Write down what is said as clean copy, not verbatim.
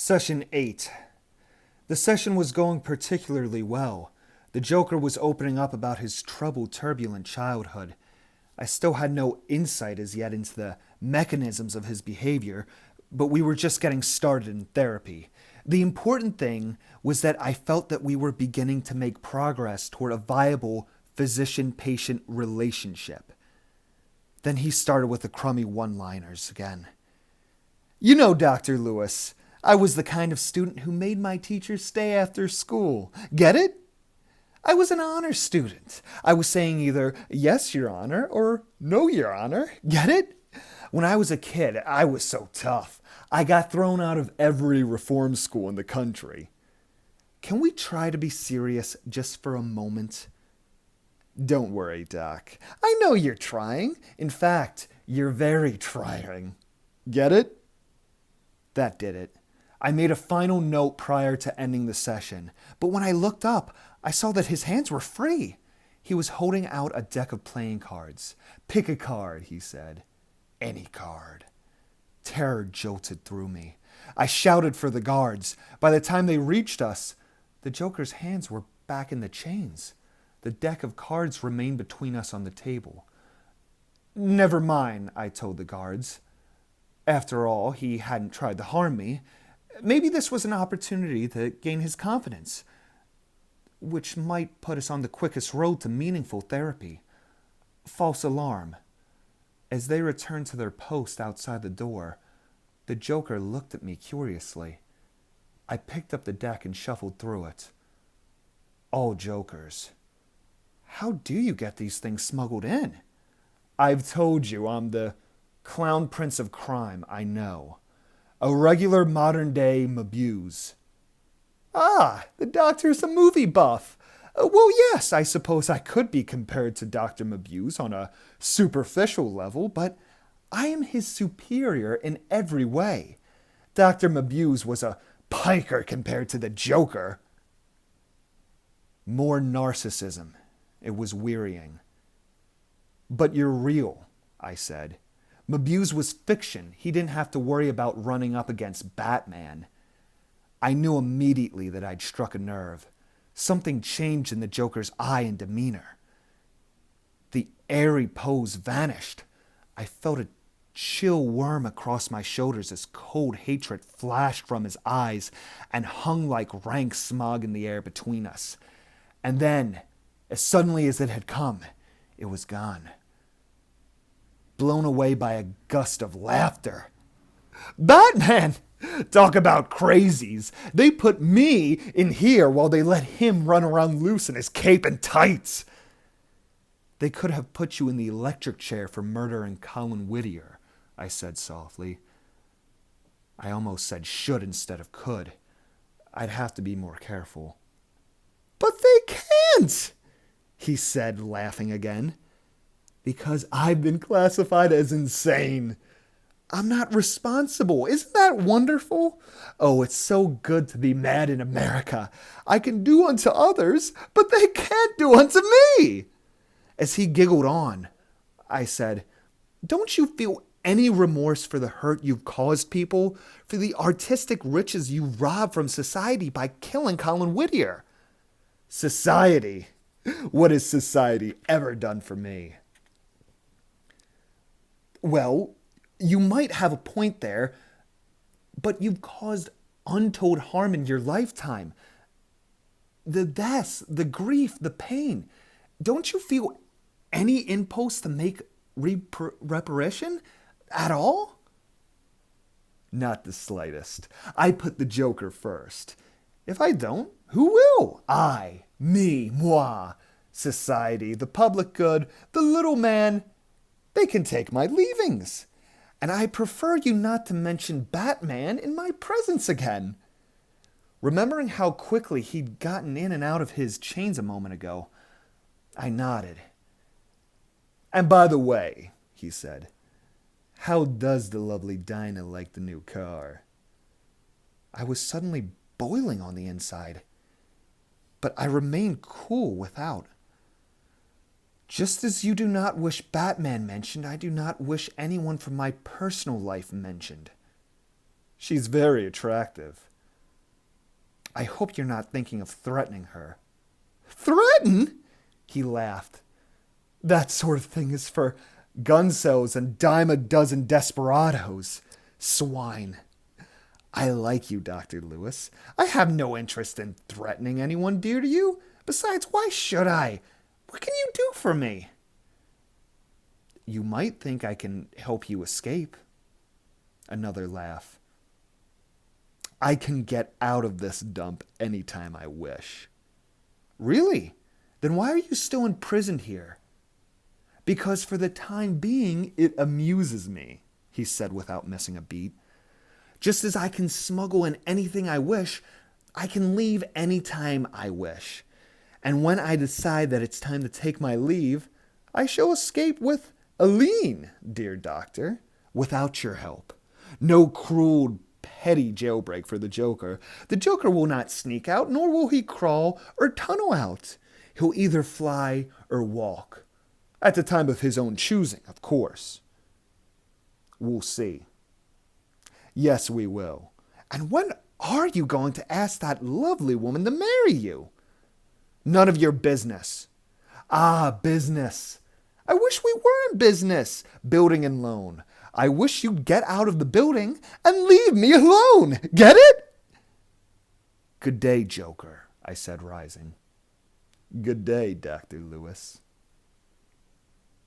Session 8. The session was going particularly well. The Joker was opening up about his troubled, turbulent childhood. I still had no insight as yet into the mechanisms of his behavior, but we were just getting started in therapy. The important thing was that I felt that we were beginning to make progress toward a viable physician-patient relationship. Then he started with the crummy one-liners again. You know, Dr. Lewis, I was the kind of student who made my teachers stay after school. Get it? I was an honor student. I was saying either, yes, Your Honor, or no, Your Honor. Get it? When I was a kid, I was so tough. I got thrown out of every reform school in the country. Can we try to be serious just for a moment? Don't worry, Doc. I know you're trying. In fact, you're very trying. Get it? That did it. I made a final note prior to ending the session, but when I looked up, I saw that his hands were free. He was holding out a deck of playing cards. Pick a card, he said. Any card. Terror jolted through me. I shouted for the guards. By the time they reached us, the Joker's hands were back in the chains. The deck of cards remained between us on the table. Never mind, I told the guards. After all, he hadn't tried to harm me. Maybe this was an opportunity to gain his confidence, which might put us on the quickest road to meaningful therapy. False alarm. As they returned to their post outside the door, the Joker looked at me curiously. I picked up the deck and shuffled through it. All Jokers. How do you get these things smuggled in? I've told you I'm the clown prince of crime, I know. A regular modern-day Mabuse. Ah, the doctor's a movie buff. Well, yes, I suppose I could be compared to Dr. Mabuse on a superficial level, but I am his superior in every way. Dr. Mabuse was a piker compared to the Joker. More narcissism. It was wearying. But you're real, I said. Mabuse was fiction. He didn't have to worry about running up against Batman. I knew immediately that I'd struck a nerve. Something changed in the Joker's eye and demeanor. The airy pose vanished. I felt a chill worm across my shoulders as cold hatred flashed from his eyes and hung like rank smog in the air between us. And then, as suddenly as it had come, it was gone. Blown away by a gust of laughter. Batman! Talk about crazies. They put me in here while they let him run around loose in his cape and tights. They could have put you in the electric chair for murdering Colin Whittier, I said softly. I almost said should instead of could. I'd have to be more careful. But they can't, he said, laughing again. Because I've been classified as insane. I'm not responsible. Isn't that wonderful? Oh, it's so good to be mad in America. I can do unto others, but they can't do unto me. As he giggled on, I said, don't you feel any remorse for the hurt you've caused people, for the artistic riches you robbed from society by killing Colin Whittier? Society? What has society ever done for me? Well, you might have a point there, but you've caused untold harm in your lifetime. The deaths, the grief, the pain. Don't you feel any impulse to make reparation at all? Not the slightest. I put the Joker first. If I don't, who will? I, me, moi, society, the public good, the little man. They can take my leavings. And I prefer you not to mention Batman in my presence again. Remembering how quickly he'd gotten in and out of his chains a moment ago, I nodded. And by the way, he said, how does the lovely Dinah like the new car? I was suddenly boiling on the inside, but I remained cool without. Just as you do not wish Batman mentioned, I do not wish anyone from my personal life mentioned. She's very attractive. I hope you're not thinking of threatening her. Threaten? He laughed. That sort of thing is for gunsos and dime a dozen desperados. Swine. I like you, Dr. Lewis. I have no interest in threatening anyone dear to you. Besides, why should I? What can you do for me? You might think I can help you escape. Another laugh. I can get out of this dump anytime I wish. Really? Then why are you still imprisoned here? Because for the time being, it amuses me, he said without missing a beat. Just as I can smuggle in anything I wish, I can leave anytime I wish. And when I decide that it's time to take my leave, I shall escape with Aline, dear doctor, without your help. No cruel, petty jailbreak for the Joker. The Joker will not sneak out, nor will he crawl or tunnel out. He'll either fly or walk. At the time of his own choosing, of course. We'll see. Yes, we will. And when are you going to ask that lovely woman to marry you? None of your business. Ah, business. I wish we were in business, building and loan. I wish you'd get out of the building and leave me alone. Get it? Good day, Joker, I said, rising. Good day, Dr. Lewis.